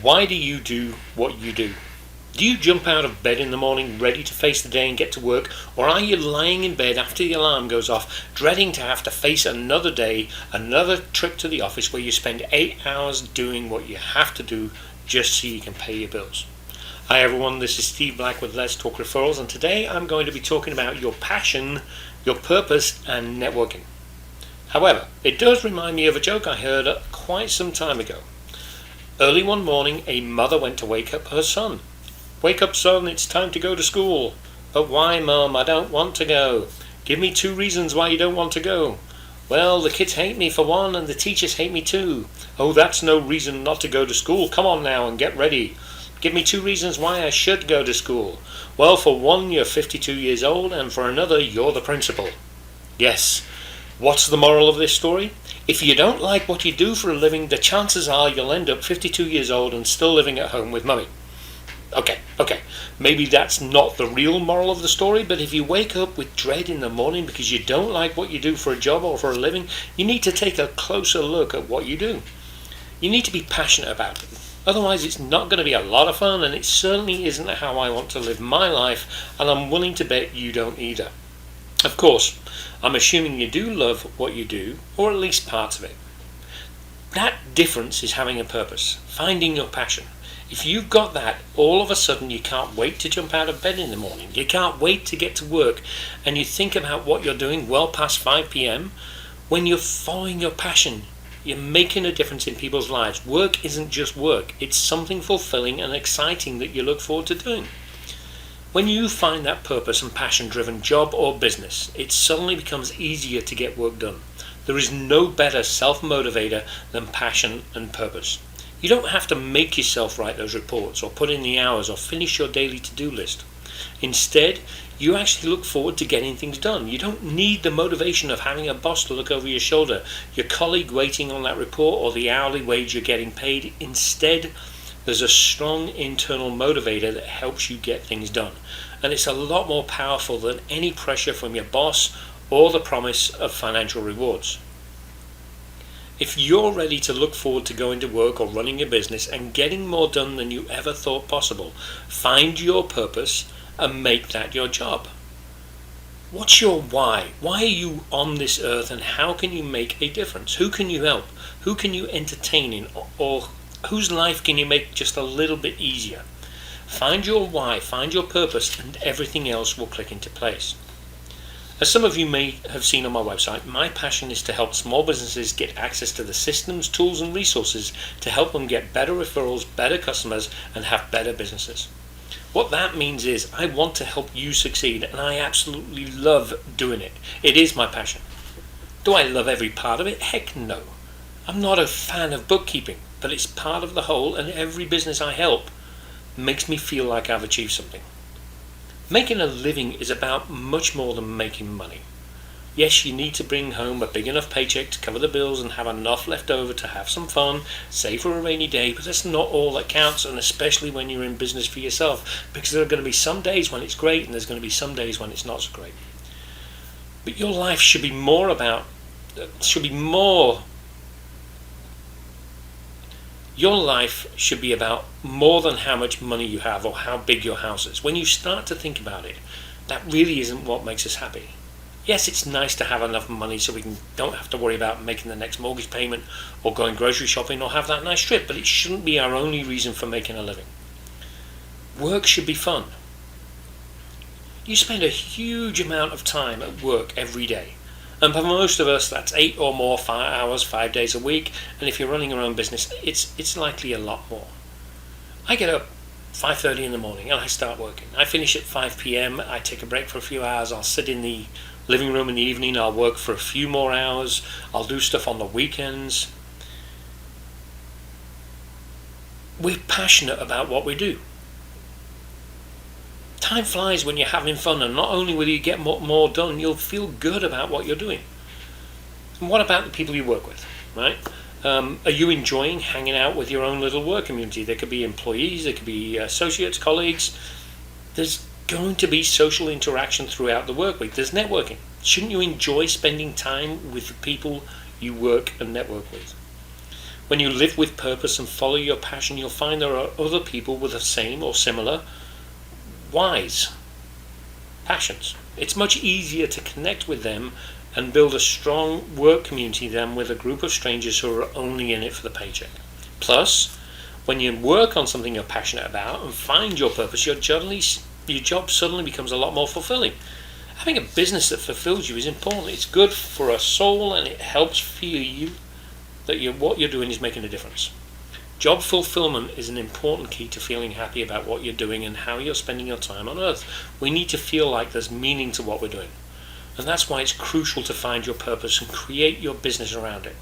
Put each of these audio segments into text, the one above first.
Why do you do what you do? Do you jump out of bed in the morning ready to face the day and get to work, or are you lying in bed after the alarm goes off, dreading to have to face another day, another trip to the office where you spend 8 hours doing what you have to do just so you can pay your bills? Hi everyone, this is Steve Black with Let's Talk Referrals, and today I'm going to be talking about your passion, your purpose, and networking. However, it does remind me of a joke I heard quite some time ago. Early one morning, a mother went to wake up her son. "Wake up, son, it's time to go to school." "But why, Mum? I don't want to go." "Give me 2 reasons why you don't want to go." "Well, the kids hate me for one, and the teachers hate me too." "Oh, that's no reason not to go to school. Come on now and get ready." "Give me 2 reasons why I should go to school." "Well, for one, you're 52 years old, and for another, you're the principal." Yes. What's the moral of this story? If you don't like what you do for a living, the chances are you'll end up 52 years old and still living at home with Mummy. Okay, maybe that's not the real moral of the story, but if you wake up with dread in the morning because you don't like what you do for a job or for a living, you need to take a closer look at what you do. You need to be passionate about it. Otherwise, it's not going to be a lot of fun, and it certainly isn't how I want to live my life, and I'm willing to bet you don't either. Of course, I'm assuming you do love what you do, or at least parts of it. That difference is having a purpose, finding your passion. If you've got that, all of a sudden you can't wait to jump out of bed in the morning. You can't wait to get to work, and you think about what you're doing well past 5 p.m. When you're following your passion, you're making a difference in people's lives. Work isn't just work. It's something fulfilling and exciting that you look forward to doing. When you find that purpose and passion-driven job or business, it suddenly becomes easier to get work done. There is no better self-motivator than passion and purpose. You don't have to make yourself write those reports or put in the hours or finish your daily to-do list. Instead, you actually look forward to getting things done. You don't need the motivation of having a boss to look over your shoulder, your colleague waiting on that report, or the hourly wage you're getting paid. Instead, there's a strong internal motivator that helps you get things done. And it's a lot more powerful than any pressure from your boss or the promise of financial rewards. If you're ready to look forward to going to work or running your business and getting more done than you ever thought possible, find your purpose and make that your job. What's your why? Why are you on this earth, and how can you make a difference? Who can you help? Who can you entertain in, or whose life can you make just a little bit easier? Find your why, find your purpose, and everything else will click into place. As some of you may have seen on my website, my passion is to help small businesses get access to the systems, tools, and resources to help them get better referrals, better customers, and have better businesses. What that means is I want to help you succeed, and I absolutely love doing it. It is my passion. Do I love every part of it? Heck no. I'm not a fan of bookkeeping, but it's part of the whole, and every business I help makes me feel like I've achieved something. Making a living is about much more than making money. Yes, you need to bring home a big enough paycheck to cover the bills and have enough left over to have some fun, save for a rainy day, but that's not all that counts, and especially when you're in business for yourself, because there are going to be some days when it's great and there's going to be some days when it's not so great. But your life should be more more than how much money you have or how big your house is. When you start to think about it, that really isn't what makes us happy. Yes, it's nice to have enough money so we don't have to worry about making the next mortgage payment or going grocery shopping or have that nice trip, but it shouldn't be our only reason for making a living. Work should be fun. You spend a huge amount of time at work every day. And for most of us, that's 8 or more 5 hours, 5 days a week. And if you're running your own business, it's likely a lot more. I get up 5:30 in the morning and I start working. I finish at 5 p.m. I take a break for a few hours. I'll sit in the living room in the evening. I'll work for a few more hours. I'll do stuff on the weekends. We're passionate about what we do. Time flies when you're having fun, and not only will you get more done, you'll feel good about what you're doing. And what about the people you work with, right? Are you enjoying hanging out with your own little work community? There could be employees, there could be associates, colleagues. There's going to be social interaction throughout the work week. There's networking. Shouldn't you enjoy spending time with the people you work and network with? When you live with purpose and follow your passion, you'll find there are other people with the same or similar wise passions. It's much easier to connect with them and build a strong work community than with a group of strangers who are only in it for the paycheck. Plus, when you work on something you're passionate about and find your purpose, your job suddenly becomes a lot more fulfilling. Having a business that fulfills you is important. It's good for a soul, and it helps feel you that what you're doing is making a difference. Job fulfillment is an important key to feeling happy about what you're doing and how you're spending your time on earth. We need to feel like there's meaning to what we're doing. And that's why it's crucial to find your purpose and create your business around it.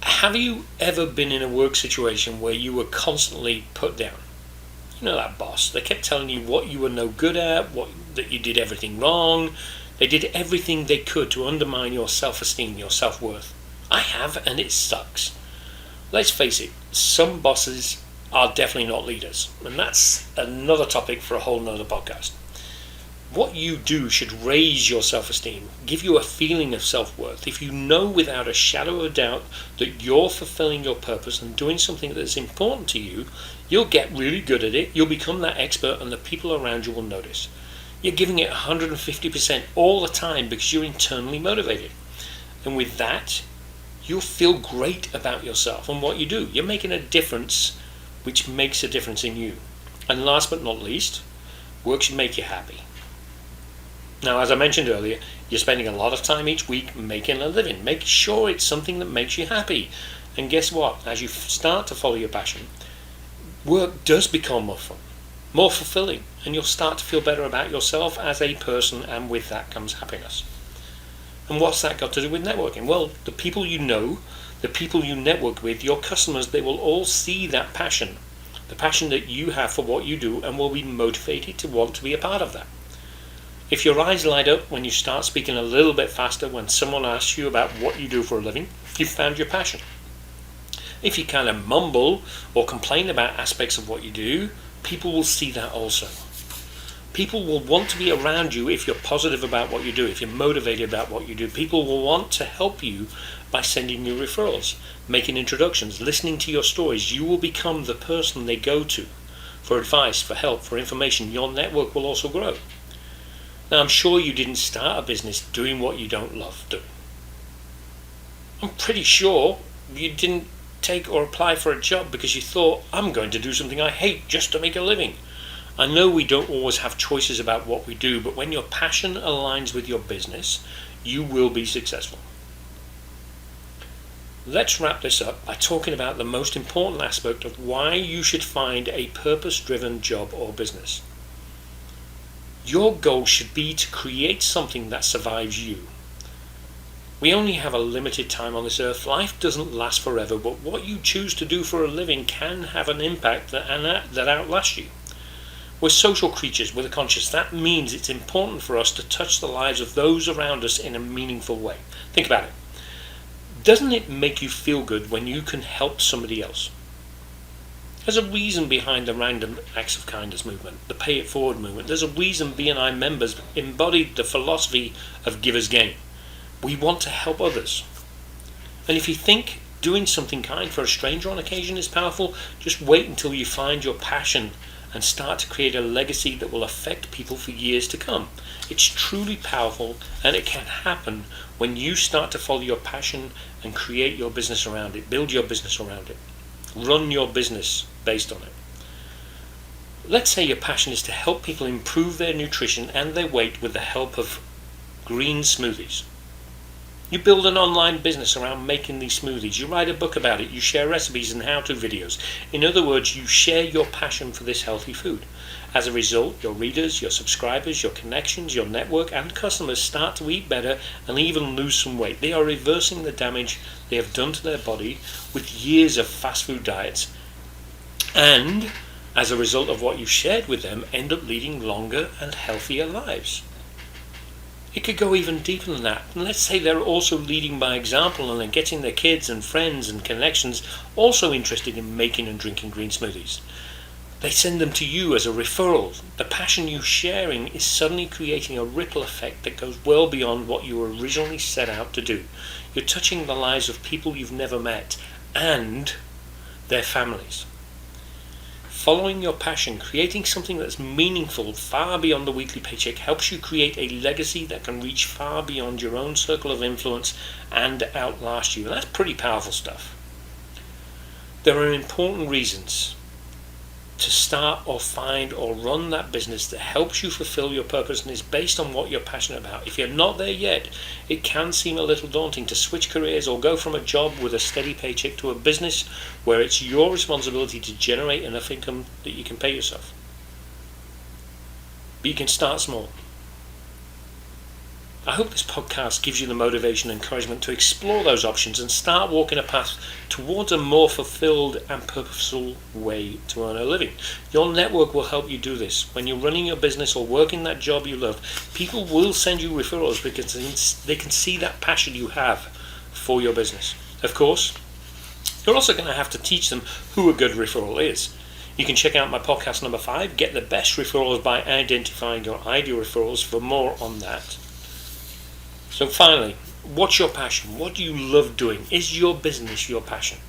Have you ever been in a work situation where you were constantly put down? You know that boss. They kept telling you what you were no good at, that you did everything wrong. They did everything they could to undermine your self-esteem, your self-worth. I have, and it sucks. Let's face it, some bosses are definitely not leaders, and that's another topic for a whole nother podcast. What you do should raise your self-esteem, give you a feeling of self-worth. If you know without a shadow of a doubt that you're fulfilling your purpose and doing something that's important to you, you'll get really good at it, you'll become that expert, and the people around you will notice. You're giving it 150% all the time because you're internally motivated. And with that, you'll feel great about yourself and what you do. You're making a difference, which makes a difference in you. And last but not least, work should make you happy. Now, as I mentioned earlier, you're spending a lot of time each week making a living. Make sure it's something that makes you happy. And guess what? As you start to follow your passion, work does become more fun, more fulfilling, and you'll start to feel better about yourself as a person, and with that comes happiness. And what's that got to do with networking? Well, the people you know, the people you network with, your customers, they will all see that passion, the passion that you have for what you do, and will be motivated to want to be a part of that. If your eyes light up when you start speaking a little bit faster when someone asks you about what you do for a living, you've found your passion. If you kind of mumble or complain about aspects of what you do, people will see that also. People will want to be around you if you're positive about what you do, if you're motivated about what you do. People will want to help you by sending you referrals, making introductions, listening to your stories. You will become the person they go to for advice, for help, for information. Your network will also grow. Now, I'm sure you didn't start a business doing what you don't love doing. I'm pretty sure you didn't take or apply for a job because you thought, I'm going to do something I hate just to make a living. I know we don't always have choices about what we do, but when your passion aligns with your business, you will be successful. Let's wrap this up by talking about the most important aspect of why you should find a purpose-driven job or business. Your goal should be to create something that survives you. We only have a limited time on this earth. Life doesn't last forever, but what you choose to do for a living can have an impact that outlasts you. We're social creatures with a conscience. That means it's important for us to touch the lives of those around us in a meaningful way. Think about it. Doesn't it make you feel good when you can help somebody else? There's a reason behind the Random Acts of Kindness movement, the Pay It Forward movement. There's a reason BNI members embodied the philosophy of giver's gain. We want to help others. And if you think doing something kind for a stranger on occasion is powerful, just wait until you find your passion and start to create a legacy that will affect people for years to come. It's truly powerful, and it can happen when you start to follow your passion and create your business around it, build your business around it. Run your business based on it. Let's say your passion is to help people improve their nutrition and their weight with the help of green smoothies. You build an online business around making these smoothies. You write a book about it. You share recipes and how-to videos. In other words, you share your passion for this healthy food. As a result, your readers, your subscribers, your connections, your network and customers start to eat better and even lose some weight. They are reversing the damage they have done to their body with years of fast food diets. And as a result of what you shared with them, end up leading longer and healthier lives. It could go even deeper than that. And let's say they're also leading by example and they're getting their kids and friends and connections also interested in making and drinking green smoothies. They send them to you as a referral. The passion you're sharing is suddenly creating a ripple effect that goes well beyond what you originally set out to do. You're touching the lives of people you've never met and their families. Following your passion, creating something that's meaningful far beyond the weekly paycheck helps you create a legacy that can reach far beyond your own circle of influence and outlast you. And that's pretty powerful stuff. There are important reasons to start or find or run that business that helps you fulfill your purpose and is based on what you're passionate about. If you're not there yet, it can seem a little daunting to switch careers or go from a job with a steady paycheck to a business where it's your responsibility to generate enough income that you can pay yourself. But you can start small. I hope this podcast gives you the motivation and encouragement to explore those options and start walking a path towards a more fulfilled and purposeful way to earn a living. Your network will help you do this. When you're running your business or working that job you love, people will send you referrals because they can see that passion you have for your business. Of course, you're also going to have to teach them who a good referral is. You can check out my podcast number 5, Get the Best Referrals by Identifying Your Ideal Referrals, for more on that. So finally, what's your passion? What do you love doing? Is your business your passion?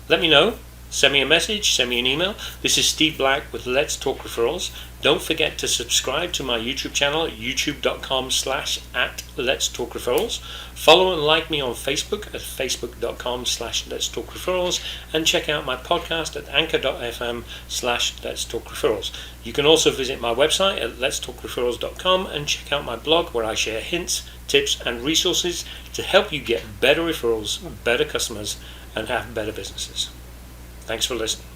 Let me know. Send me a message, send me an email. This is Steve Black with Let's Talk Referrals. Don't forget to subscribe to my YouTube channel at youtube.com/@letstalkreferrals. Follow and like me on Facebook at facebook.com/letstalkreferrals, and check out my podcast at anchor.fm/letstalkreferrals. You can also visit my website at letstalkreferrals.com and check out my blog where I share hints, tips and resources to help you get better referrals, better customers, and have better businesses. Thanks for listening.